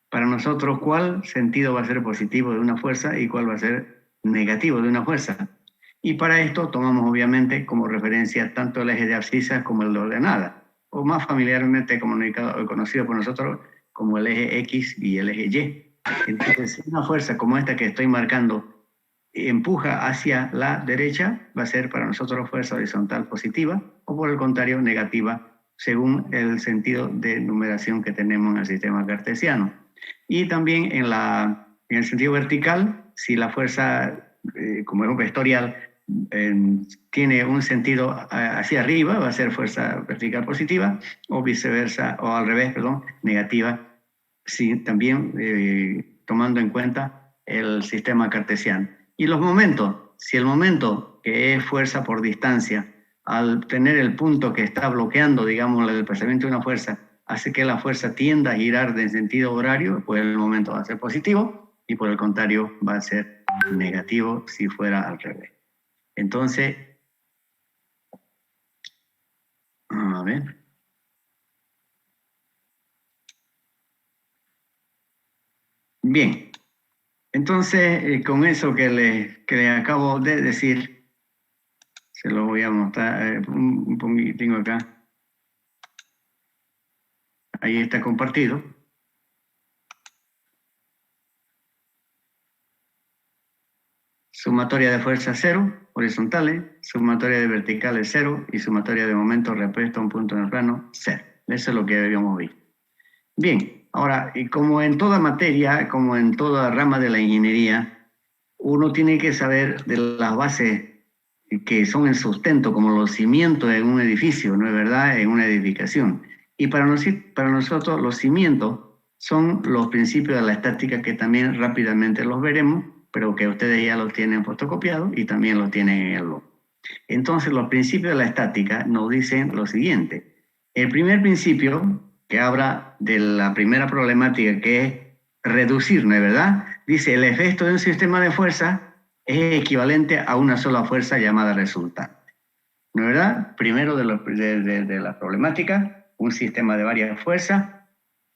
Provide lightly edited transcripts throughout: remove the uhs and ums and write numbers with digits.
para nosotros cuál sentido va a ser positivo de una fuerza y cuál va a ser negativo de una fuerza. Y para esto tomamos obviamente como referencia tanto el eje de abscisa como el de ordenada, o más familiarmente conocido por nosotros como el eje X y el eje Y. Entonces, una fuerza como esta que estoy marcando empuja hacia la derecha, va a ser para nosotros fuerza horizontal positiva, o por el contrario negativa, según el sentido de numeración que tenemos en el sistema cartesiano. Y también en el sentido vertical, si la fuerza, como es un vectorial, tiene un sentido hacia arriba, va a ser fuerza vertical positiva, o viceversa, o al revés, perdón, negativa, sí, también tomando en cuenta el sistema cartesiano. Y los momentos, si el momento que es fuerza por distancia, al tener el punto que está bloqueando, digamos, el desplazamiento de una fuerza, hace que la fuerza tienda a girar en sentido horario, pues el momento va a ser positivo y por el contrario va a ser negativo si fuera al revés. Entonces, a ver. Bien, entonces con eso que le acabo de decir, se lo voy a mostrar un poquitín acá. Ahí está compartido. Sumatoria de fuerzas 0, horizontales, sumatoria de verticales 0 y sumatoria de momentos repuesto a un punto en el plano 0. Eso es lo que debíamos ver. Bien, ahora, y como en toda materia, como en toda rama de la ingeniería, uno tiene que saber de las bases que son el sustento, como los cimientos en un edificio, ¿no es verdad?, en una edificación. Y para nosotros los cimientos son los principios de la estática que también rápidamente los veremos, pero que ustedes ya los tienen fotocopiados y también los tienen en el blog. Entonces, los principios de la estática nos dicen lo siguiente. El primer principio, que habla de la primera problemática, que es reducir, ¿no es verdad? Dice, el efecto de un sistema de fuerza es equivalente a una sola fuerza llamada resultante. ¿No es verdad? Primero de la problemática, un sistema de varias fuerzas,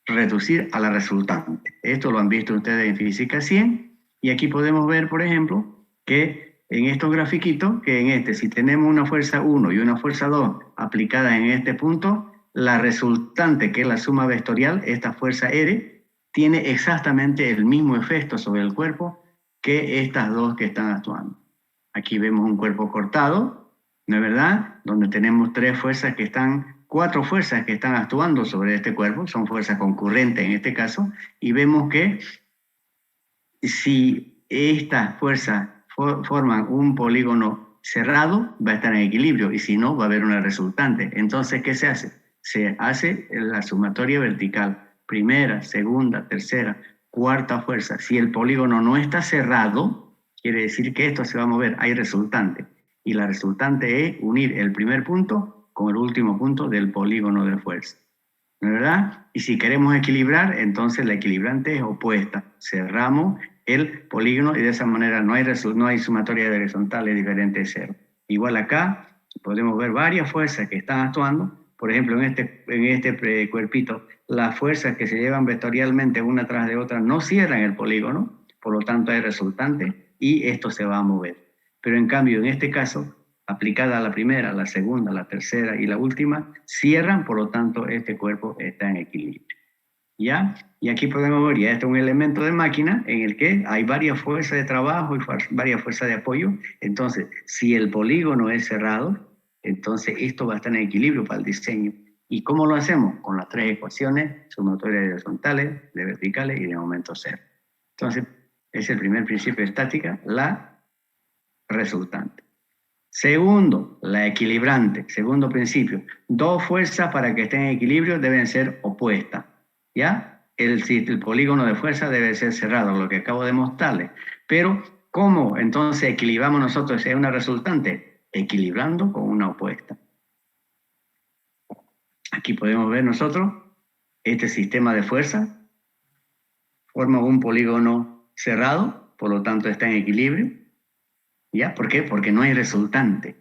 reducir a la resultante. Esto lo han visto ustedes en Física 100, y aquí podemos ver, por ejemplo, que en estos grafiquitos, que en este, si tenemos una fuerza 1 y una fuerza 2 aplicadas en este punto, la resultante, que es la suma vectorial, esta fuerza R, tiene exactamente el mismo efecto sobre el cuerpo que estas dos que están actuando. Aquí vemos un cuerpo cortado, ¿no es verdad? Donde tenemos cuatro fuerzas que están actuando sobre este cuerpo, son fuerzas concurrentes en este caso, y vemos que si estas fuerzas forman un polígono cerrado, va a estar en equilibrio, y si no, va a haber una resultante. Entonces, ¿qué se hace? Se hace la sumatoria vertical, primera, segunda, tercera, cuarta fuerza. Si el polígono no está cerrado, quiere decir que esto se va a mover, hay resultante. Y la resultante es unir el primer punto con el último punto del polígono de fuerza. ¿No es verdad? Y si queremos equilibrar, entonces la equilibrante es opuesta. Cerramos el polígono y de esa manera no hay sumatoria de horizontales diferente de cero. Igual acá podemos ver varias fuerzas que están actuando. Por ejemplo, en este cuerpito, las fuerzas que se llevan vectorialmente una tras de otra no cierran el polígono, por lo tanto hay resultante y esto se va a mover. Pero en cambio, en este caso, aplicada a la primera, la segunda, la tercera y la última, cierran, por lo tanto este cuerpo está en equilibrio. ¿Ya? Y aquí podemos ver, ya este es un elemento de máquina en el que hay varias fuerzas de trabajo y varias fuerzas de apoyo. Entonces, si el polígono es cerrado, entonces esto va a estar en equilibrio para el diseño. ¿Y cómo lo hacemos? Con las tres ecuaciones, sumatorias de horizontales, de verticales y de momento cero. Entonces, es el primer principio de estática, la resultante. Segundo, la equilibrante. Segundo principio, dos fuerzas para que estén en equilibrio deben ser opuestas. ¿Ya? El polígono de fuerza debe ser cerrado, lo que acabo de mostrarles. Pero, ¿cómo entonces equilibramos nosotros? ¿Es una resultante? Equilibrando con una opuesta. Aquí podemos ver nosotros este sistema de fuerza. Forma un polígono cerrado, por lo tanto está en equilibrio. ¿Ya? ¿Por qué? Porque no hay resultante,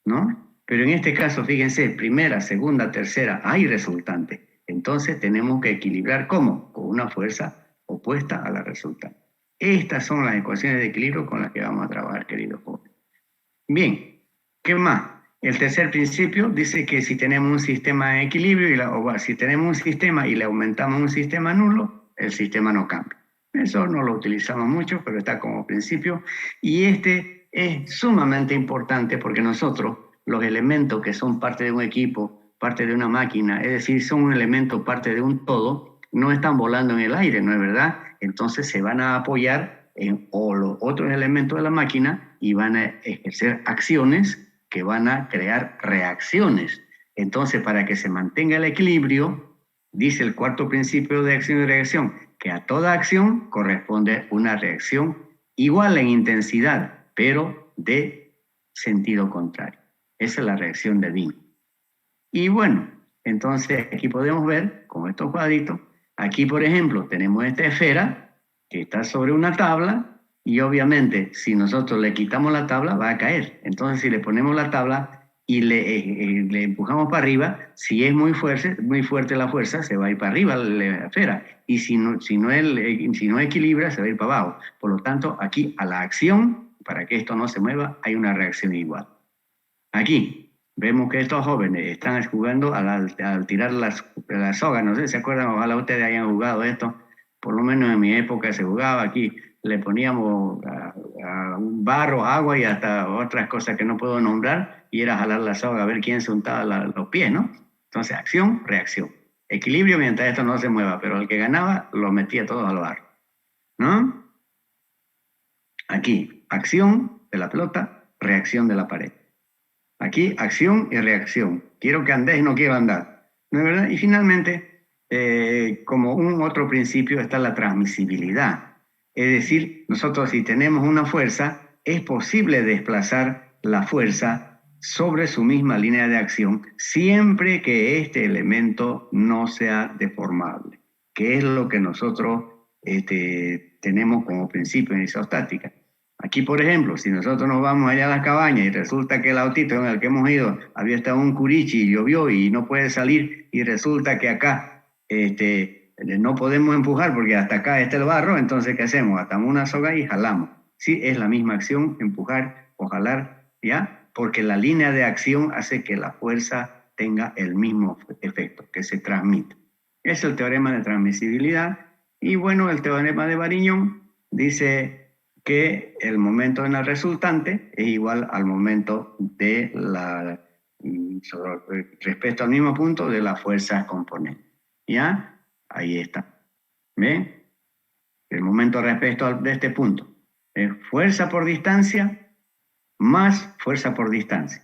¿no? Pero en este caso, fíjense, primera, segunda, tercera, hay resultante. Entonces tenemos que equilibrar, ¿cómo? Con una fuerza opuesta a la resultante. Estas son las ecuaciones de equilibrio con las que vamos a trabajar, queridos jóvenes. Bien, ¿qué más? El tercer principio dice que si tenemos un sistema de equilibrio, o si tenemos un sistema y le aumentamos un sistema nulo, el sistema no cambia. Eso no lo utilizamos mucho, pero está como principio. Y este es sumamente importante porque nosotros, los elementos que son parte de un equipo, parte de una máquina, es decir, son un elemento, parte de un todo, no están volando en el aire, ¿no es verdad? Entonces se van a apoyar en los otros elementos de la máquina y van a ejercer acciones que van a crear reacciones. Entonces, para que se mantenga el equilibrio, dice el cuarto principio de acción y reacción, que a toda acción corresponde una reacción igual en intensidad, pero de sentido contrario. Esa es la reacción de Dean. Y bueno, entonces aquí podemos ver con estos cuadritos, aquí por ejemplo tenemos esta esfera que está sobre una tabla y obviamente si nosotros le quitamos la tabla va a caer. Entonces si le ponemos la tabla y le empujamos para arriba, si es muy fuerte la fuerza, se va a ir para arriba la esfera. Y si no equilibra, se va a ir para abajo. Por lo tanto, aquí a la acción, para que esto no se mueva, hay una reacción igual. Aquí vemos que estos jóvenes están jugando al tirar las sogas. No sé si se acuerdan, ojalá ustedes hayan jugado esto. Por lo menos en mi época se jugaba aquí. Le poníamos a un barro, agua y hasta otras cosas que no puedo nombrar. Y era jalar la soga a ver quién se untaba los pies, ¿no? Entonces, acción, reacción. Equilibrio mientras esto no se mueva. Pero el que ganaba lo metía todo al barro, ¿no? Aquí, acción de la pelota, reacción de la pared. Aquí, acción y reacción. Quiero que andes, no quiero andar. ¿No es verdad? Y finalmente, como un otro principio, está la transmisibilidad. Es decir, nosotros si tenemos una fuerza, es posible desplazar la fuerza sobre su misma línea de acción, siempre que este elemento no sea deformable, que es lo que nosotros tenemos como principio en isostática. Aquí, por ejemplo, si nosotros nos vamos allá a las cabañas y resulta que el autito en el que hemos ido había estado un curichi y llovió y no puede salir y resulta que acá no podemos empujar porque hasta acá está el barro, entonces ¿qué hacemos? Atamos una soga y jalamos. Sí, es la misma acción, empujar o jalar, ¿ya? Porque la línea de acción hace que la fuerza tenga el mismo efecto, que se transmite. Es el teorema de transmisibilidad. Y bueno, el teorema de Variñón dice que el momento en la resultante es igual al momento de respecto al mismo punto de la fuerza componente. ¿Ya? Ahí está. ¿Ven? El momento respecto de este punto es fuerza por distancia más fuerza por distancia,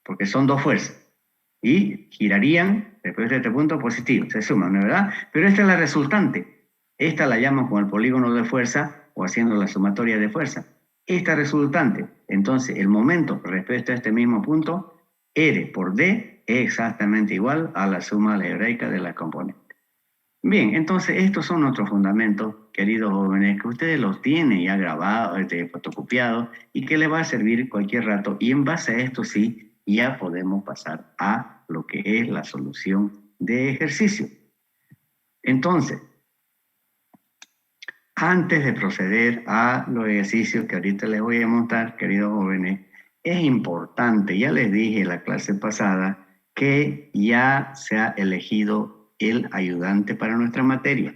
porque son dos fuerzas. Y girarían después de este punto positivo, se suman, ¿no es verdad? Pero esta es la resultante. Esta la llamo con el polígono de fuerza o haciendo la sumatoria de fuerza. Esta resultante, entonces el momento respecto a este mismo punto, R por D es exactamente igual a la suma algebraica de las componentes. Bien, entonces estos son nuestros fundamentos, queridos jóvenes, que ustedes los tienen ya grabados, fotocopiados y que les va a servir cualquier rato. Y en base a esto sí, ya podemos pasar a lo que es la solución de ejercicio. Entonces, antes de proceder a los ejercicios que ahorita les voy a mostrar, queridos jóvenes, es importante, ya les dije en la clase pasada, que ya se ha elegido el ayudante para nuestra materia.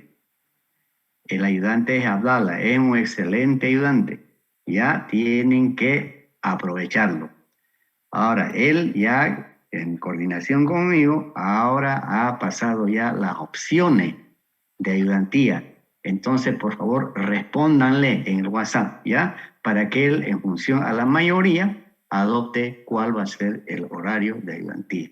El ayudante es Abdala, es un excelente ayudante. Ya tienen que aprovecharlo. Ahora, él ya, en coordinación conmigo, ahora ha pasado ya las opciones de ayudantía. Entonces, por favor, respóndanle en el WhatsApp, ¿ya? Para que él, en función a la mayoría, adopte cuál va a ser el horario de ayudantía.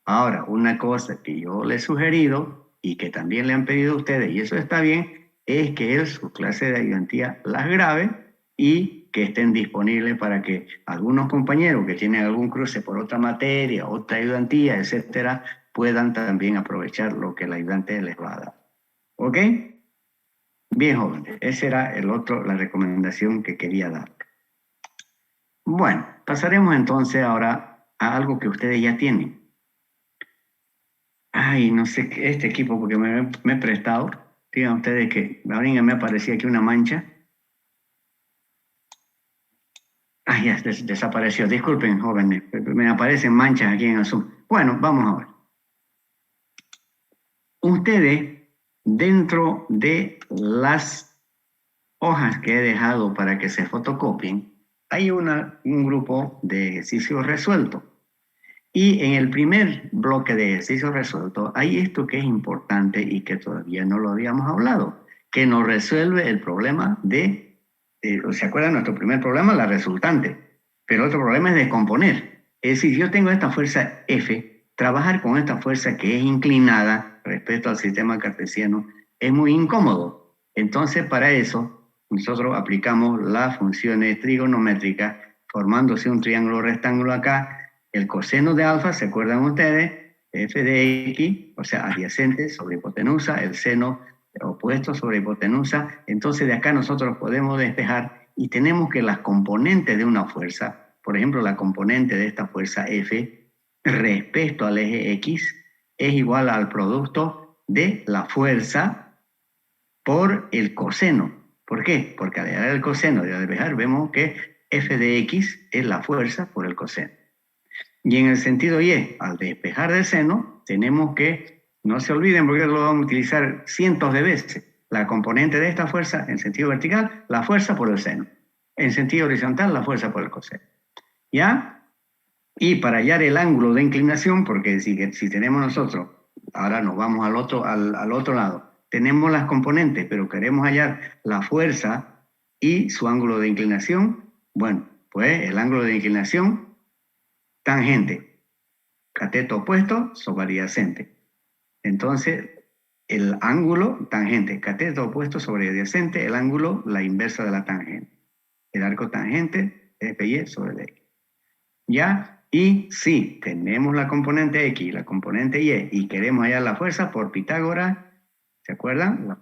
Ahora, una cosa que yo le he sugerido y que también le han pedido a ustedes, y eso está bien, es que él su clase de ayudantía las grabe y que estén disponibles para que algunos compañeros que tienen algún cruce por otra materia, otra ayudantía, etcétera, puedan también aprovechar lo que el ayudante les va a dar. ¿Ok? Bien, jóvenes, esa era la recomendación que quería dar. Bueno, pasaremos entonces ahora a algo que ustedes ya tienen. Ay, no sé, este equipo, porque me he prestado, Digan ustedes que ahorita me aparecía aquí una mancha. Ah, ya desapareció. Disculpen, jóvenes, me aparecen manchas aquí en el Zoom. Bueno, vamos a ver. Ustedes, dentro de las hojas que he dejado para que se fotocopien, hay un grupo de ejercicios resueltos. Y en el primer bloque de ejercicios resueltos hay esto que es importante y que todavía no lo habíamos hablado, que nos resuelve el problema ¿se acuerdan? Nuestro primer problema, la resultante, pero otro problema es descomponer. Es decir, yo tengo esta fuerza F, trabajar con esta fuerza que es inclinada respecto al sistema cartesiano es muy incómodo. Entonces, para eso, nosotros aplicamos las funciones trigonométricas, formándose un triángulo rectángulo acá. El coseno de alfa, ¿se acuerdan ustedes? F de X, o sea, adyacente sobre hipotenusa, el seno opuesto sobre hipotenusa. Entonces de acá nosotros podemos despejar y tenemos que las componentes de una fuerza, por ejemplo, la componente de esta fuerza F respecto al eje X es igual al producto de la fuerza por el coseno. ¿Por qué? Porque al hallar el coseno de despejar vemos que F de X es la fuerza por el coseno. Y en el sentido Y, al despejar del seno, tenemos que, no se olviden porque lo vamos a utilizar cientos de veces, la componente de esta fuerza en sentido vertical, la fuerza por el seno. En sentido horizontal, la fuerza por el coseno. ¿Ya? Y para hallar el ángulo de inclinación, porque si tenemos nosotros, ahora nos vamos al otro lado, tenemos las componentes, pero queremos hallar la fuerza y su ángulo de inclinación, bueno, pues el ángulo de inclinación tangente, cateto opuesto sobre adyacente. Entonces, el ángulo tangente, cateto opuesto sobre adyacente, el ángulo, la inversa de la tangente. El arco tangente, FY sobre el X. ¿Ya? Y si tenemos la componente X y la componente Y queremos hallar la fuerza por Pitágoras, ¿se acuerdan?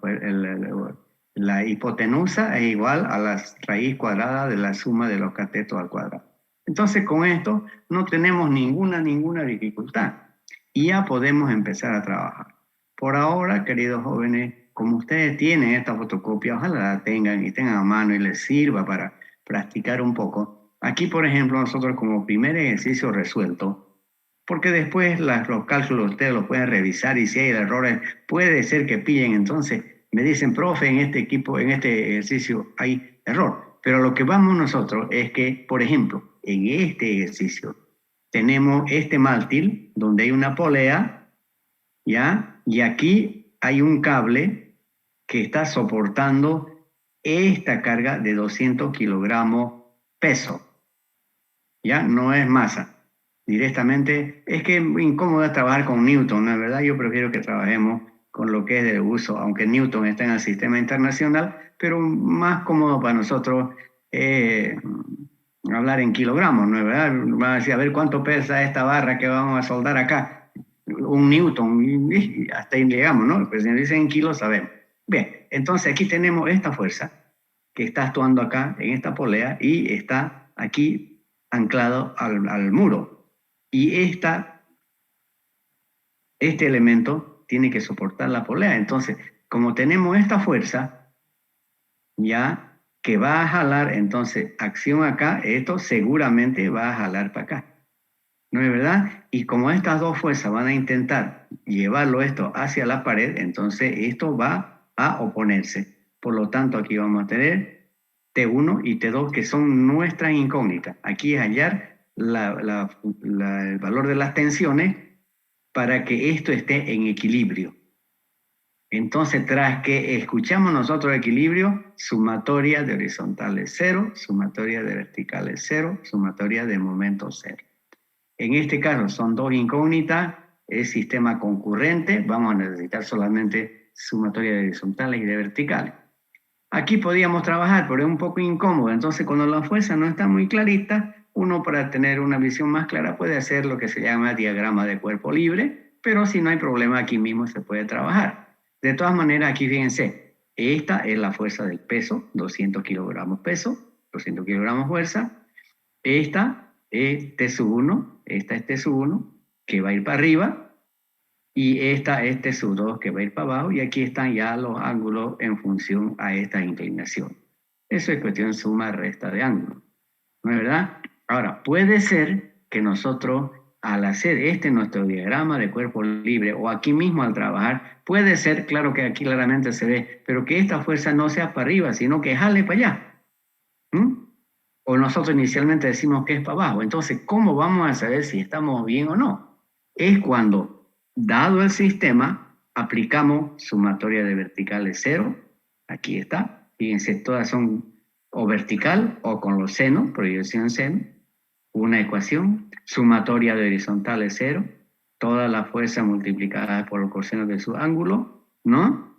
La hipotenusa es igual a la raíz cuadrada de la suma de los catetos al cuadrado. Entonces con esto no tenemos ninguna dificultad y ya podemos empezar a trabajar. Por ahora, queridos jóvenes, como ustedes tienen esta fotocopia, ojalá la tengan y tengan a mano y les sirva para practicar un poco. Aquí, por ejemplo, nosotros como primer ejercicio resuelto, porque después los cálculos ustedes los pueden revisar y si hay errores, puede ser que pillen. Entonces me dicen, profe, en este ejercicio hay error. Pero lo que vamos nosotros es que, por ejemplo, en este ejercicio tenemos este mástil donde hay una polea, ¿ya? Y aquí hay un cable que está soportando esta carga de 200 kilogramos peso. ¿Ya? No es masa. Directamente, es que es muy incómodo trabajar con Newton, ¿no es verdad? Yo prefiero que trabajemos con lo que es de uso, aunque Newton está en el sistema internacional, pero más cómodo para nosotros hablar en kilogramos, ¿no es verdad? Van a decir, a ver cuánto pesa esta barra que vamos a soldar acá. Un Newton, y hasta ahí llegamos, ¿no? Pues si nos dicen en kilos, sabemos. Bien, entonces aquí tenemos esta fuerza que está actuando acá en esta polea y está aquí anclado al muro. Y este elemento tiene que soportar la polea. Entonces, como tenemos esta fuerza, ya que va a jalar, entonces, acción acá, esto seguramente va a jalar para acá. ¿No es verdad? Y como estas dos fuerzas van a intentar llevarlo esto hacia la pared, entonces esto va a oponerse. Por lo tanto, aquí vamos a tener T1 y T2 que son nuestras incógnitas. Aquí es hallar el valor de las tensiones para que esto esté en equilibrio. Entonces, tras que escuchamos nosotros equilibrio, sumatoria de horizontales 0, sumatoria de verticales 0, sumatoria de momentos 0. En este caso son dos incógnitas, es sistema concurrente, vamos a necesitar solamente sumatoria de horizontales y de verticales. Aquí podíamos trabajar, pero es un poco incómodo, entonces cuando la fuerza no está muy clarita, uno para tener una visión más clara puede hacer lo que se llama diagrama de cuerpo libre, pero si no hay problema aquí mismo se puede trabajar. De todas maneras, aquí fíjense, esta es la fuerza del peso, 200 kilogramos peso, 200 kilogramos fuerza, esta es T1, esta es T1, que va a ir para arriba, y este es su 2 que va a ir para abajo, y aquí están ya los ángulos en función a esta inclinación. Eso es cuestión suma resta de ángulos, ¿no es verdad? Ahora, puede ser que nosotros, al hacer nuestro diagrama de cuerpo libre, o aquí mismo al trabajar, puede ser, claro que aquí claramente se ve, pero que esta fuerza no sea para arriba, sino que jale para allá. O nosotros inicialmente decimos que es para abajo. Entonces, ¿cómo vamos a saber si estamos bien o no? Es cuando, dado el sistema, aplicamos sumatoria de verticales 0. Aquí está. Fíjense, todas son o vertical o con los senos, proyección seno. Una ecuación. Sumatoria de horizontales 0. Toda la fuerza multiplicada por los cosenos de su ángulo, ¿no?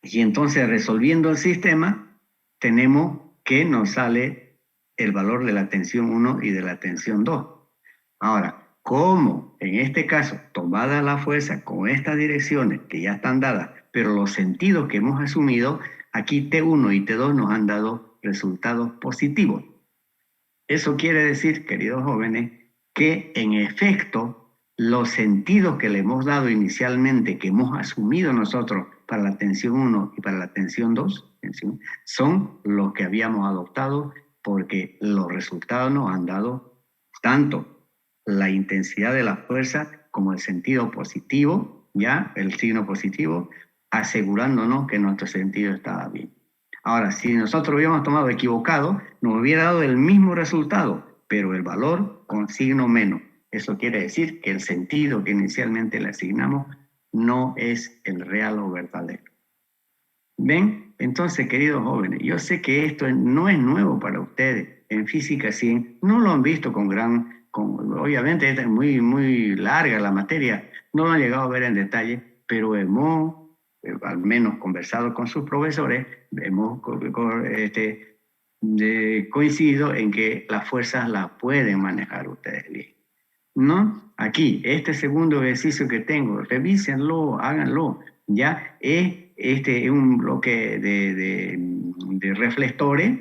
Y entonces, resolviendo el sistema, tenemos que nos sale el valor de la tensión 1 y de la tensión 2. Ahora, como en este caso, tomada la fuerza con estas direcciones que ya están dadas, pero los sentidos que hemos asumido, aquí T1 y T2 nos han dado resultados positivos. Eso quiere decir, queridos jóvenes, que en efecto los sentidos que le hemos dado inicialmente, que hemos asumido nosotros para la tensión 1 y para la tensión 2, son los que habíamos adoptado, porque los resultados nos han dado tanto la intensidad de la fuerza como el sentido positivo, ya el signo positivo, asegurándonos que nuestro sentido estaba bien. Ahora, si nosotros hubiéramos tomado equivocado, nos hubiera dado el mismo resultado, pero el valor con signo menos. Eso quiere decir que el sentido que inicialmente le asignamos no es el real o verdadero. ¿Ven? Entonces, queridos jóvenes, yo sé que esto no es nuevo para ustedes. En física 100 no lo han visto obviamente es muy larga la materia, no lo han llegado a ver en detalle, pero hemos, al menos conversado con sus profesores, hemos coincidido en que las fuerzas las pueden manejar ustedes bien, ¿no? Aquí, este segundo ejercicio que tengo, revísenlo, háganlo, ya es un bloque de reflectores,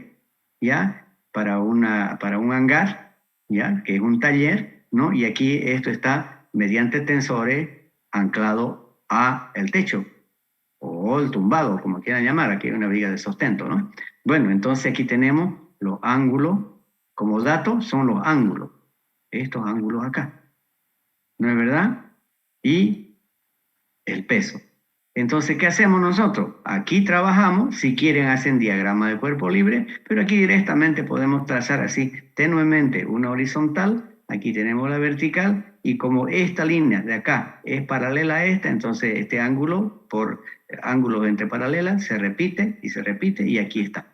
ya, para un hangar, ya, que es un taller, ¿no? Y aquí esto está mediante tensores anclado a el techo, o el tumbado, como quieran llamar, aquí hay una viga de sostento, ¿no? Bueno, entonces aquí tenemos los ángulos, como dato son los ángulos, estos ángulos acá, ¿no es verdad? Y el peso. Entonces, ¿qué hacemos nosotros? Aquí trabajamos, si quieren hacen diagrama de cuerpo libre, pero aquí directamente podemos trazar así tenuemente una horizontal, aquí tenemos la vertical, y como esta línea de acá es paralela a esta, entonces este ángulo por ángulos entre paralelas se repite, y aquí está.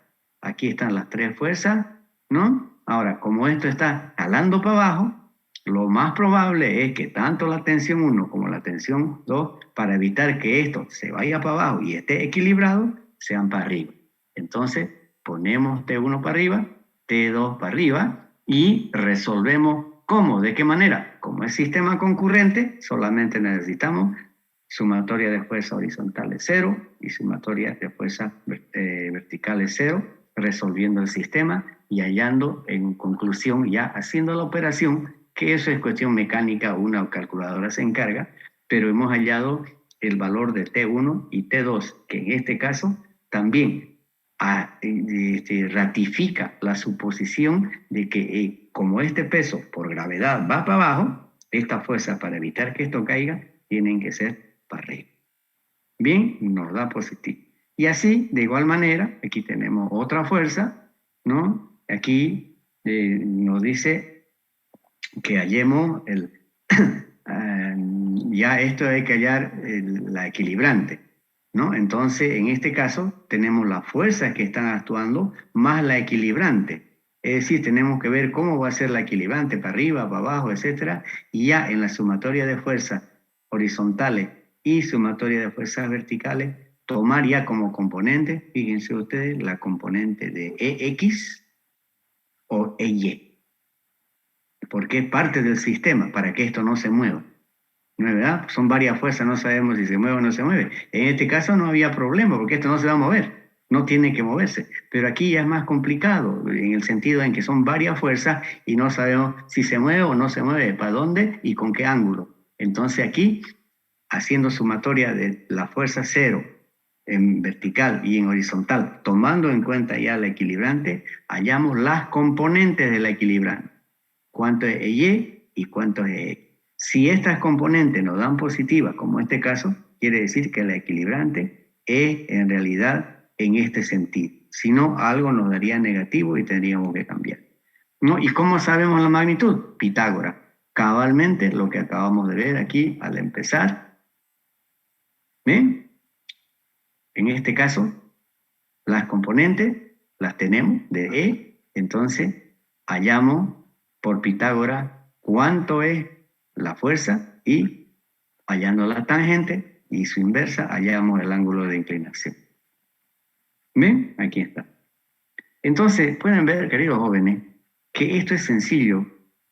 Aquí están las tres fuerzas, ¿no? Ahora, como esto está jalando para abajo, lo más probable es que tanto la tensión 1 como la tensión 2, para evitar que esto se vaya para abajo y esté equilibrado, sean para arriba. Entonces, ponemos T1 para arriba, T2 para arriba y resolvemos ¿cómo? ¿De qué manera? Como es sistema concurrente, solamente necesitamos sumatoria de fuerzas horizontales 0 y sumatoria de fuerzas verticales 0, resolviendo el sistema y hallando en conclusión, ya haciendo la operación, que eso es cuestión mecánica, una calculadora se encarga, pero hemos hallado el valor de T1 y T2, que en este caso también ratifica la suposición de que como este peso por gravedad va para abajo, estas fuerzas para evitar que esto caiga tienen que ser para arriba. Bien, nos da positivo. Y así, de igual manera, aquí tenemos otra fuerza, ¿no? Aquí nos dice que hallemos ya esto hay que hallar la equilibrante, ¿no? Entonces, en este caso, tenemos las fuerzas que están actuando más la equilibrante. Es decir, tenemos que ver cómo va a ser la equilibrante, para arriba, para abajo, etcétera, y ya en la sumatoria de fuerzas horizontales y sumatoria de fuerzas verticales, tomar ya como componente, fíjense ustedes, la componente de EX o EY, porque es parte del sistema para que esto no se mueva. ¿No es verdad? Son varias fuerzas, no sabemos si se mueve o no se mueve. En este caso no había problema, porque esto no se va a mover, no tiene que moverse. Pero aquí ya es más complicado, en el sentido en que son varias fuerzas y no sabemos si se mueve o no se mueve, para dónde y con qué ángulo. Entonces aquí haciendo sumatoria de la fuerza cero en vertical y en horizontal, tomando en cuenta ya la equilibrante, hallamos las componentes de la equilibrante. Cuánto es Y y cuánto es X. Si estas componentes nos dan positivas, como en este caso, quiere decir que la equilibrante es en realidad en este sentido. Si no, algo nos daría negativo y tendríamos que cambiar, ¿no? ¿Y cómo sabemos la magnitud? Pitágoras. Cabalmente lo que acabamos de ver aquí al empezar. ¿Ven? En este caso, las componentes las tenemos de E, entonces hallamos por Pitágoras cuánto es la fuerza y hallando la tangente y su inversa hallamos el ángulo de inclinación. ¿Ven? Aquí está. Entonces, pueden ver, queridos jóvenes, que esto es sencillo.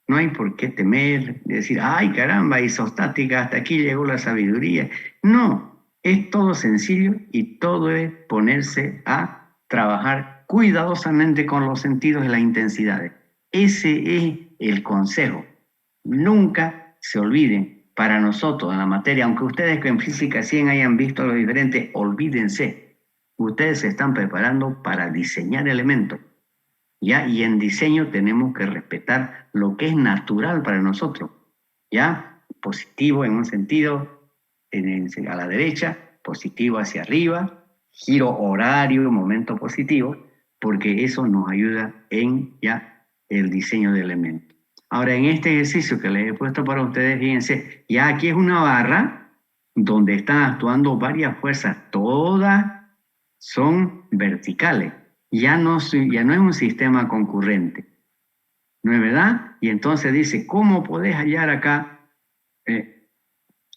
No hay por qué temer, de decir, ay caramba, isostática, hasta aquí llegó la sabiduría. No, es todo sencillo y todo es ponerse a trabajar cuidadosamente con los sentidos y las intensidades. Ese es el consejo. Nunca se olviden, para nosotros en la materia, aunque ustedes en Física 100 hayan visto lo diferente, olvídense. Ustedes se están preparando para diseñar elementos, ¿ya? Y en diseño tenemos que respetar lo que es natural para nosotros, ¿ya? Positivo en un sentido, a la derecha, positivo hacia arriba, giro horario, momento positivo, porque eso nos ayuda en ya el diseño de elementos. Ahora, en este ejercicio que les he puesto para ustedes, fíjense, ya aquí es una barra donde están actuando varias fuerzas, todas son verticales. Ya no es un sistema concurrente, ¿no es verdad? Y entonces dice, ¿cómo podés hallar acá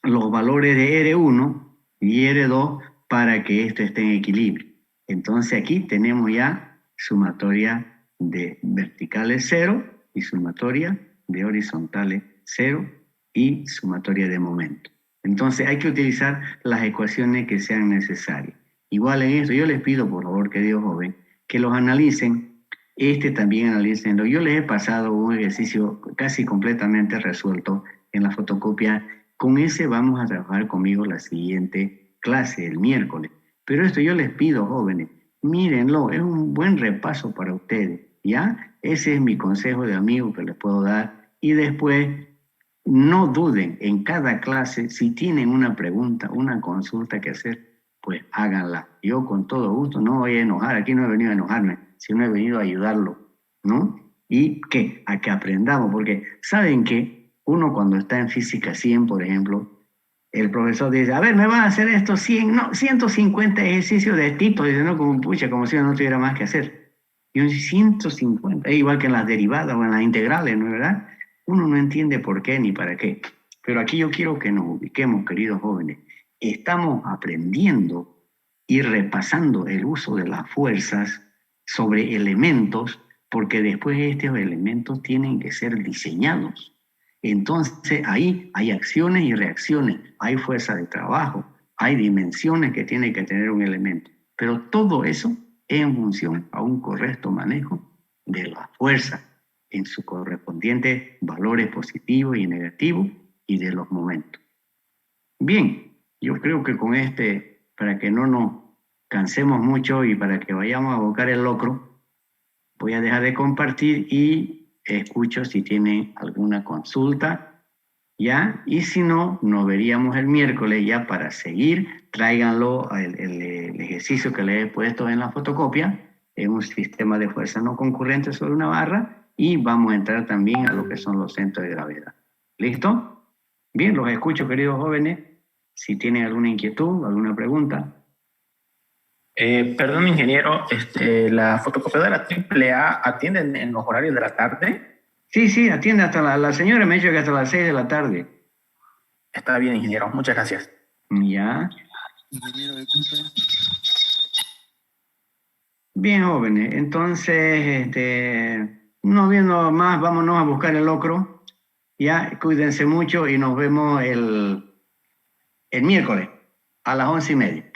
los valores de R1 y R2 para que esto esté en equilibrio? Entonces aquí tenemos ya sumatoria de verticales 0 y sumatoria de horizontales 0 y sumatoria de momento. Entonces hay que utilizar las ecuaciones que sean necesarias. Igual en esto, yo les pido por favor, queridos jóvenes, que los analicen, también analícenlo. Yo les he pasado un ejercicio casi completamente resuelto en la fotocopia. Con ese vamos a trabajar conmigo la siguiente clase, el miércoles. Pero esto yo les pido, jóvenes, mírenlo, es un buen repaso para ustedes, ¿ya? Ese es mi consejo de amigo que les puedo dar. Y después, no duden en cada clase, si tienen una pregunta, una consulta que hacer, pues háganla. Yo con todo gusto no voy a enojar, aquí no he venido a enojarme, sino he venido a ayudarlo, ¿no? ¿Y qué? A que aprendamos, porque ¿saben qué? Uno cuando está en física 100, por ejemplo, el profesor dice, a ver, me van a hacer estos 100, no, 150 ejercicios de Tito, dice, no, como pucha, como si no tuviera más que hacer. Y uno dice, 150, es igual que en las derivadas o en las integrales, ¿no es verdad? Uno no entiende por qué ni para qué. Pero aquí yo quiero que nos ubiquemos, queridos jóvenes. Estamos aprendiendo y repasando el uso de las fuerzas sobre elementos, porque después estos elementos tienen que ser diseñados. Entonces ahí hay acciones y reacciones, hay fuerza de trabajo, hay dimensiones que tiene que tener un elemento. Pero todo eso es en función a un correcto manejo de la fuerza en sus correspondientes valores positivos y negativos y de los momentos. Bien, yo creo que con para que no nos cansemos mucho y para que vayamos a buscar el locro, voy a dejar de compartir y escucho si tienen alguna consulta, ¿ya? Y si no, nos veríamos el miércoles ya para seguir. Tráiganlo el ejercicio que les he puesto en la fotocopia, en un sistema de fuerza no concurrente sobre una barra, y vamos a entrar también a lo que son los centros de gravedad. ¿Listo? Bien, los escucho, queridos jóvenes. Si tienen alguna inquietud, alguna pregunta. Perdón, ingeniero, ¿la fotocopiadora AAA atiende en los horarios de la tarde? Sí, atiende hasta la señora me ha dicho que hasta las 6 de la tarde. Está bien, ingeniero, muchas gracias. Ya. Bien, jóvenes, entonces, no viendo más, vámonos a buscar el locro. Ya, cuídense mucho y nos vemos el miércoles a las 11:30.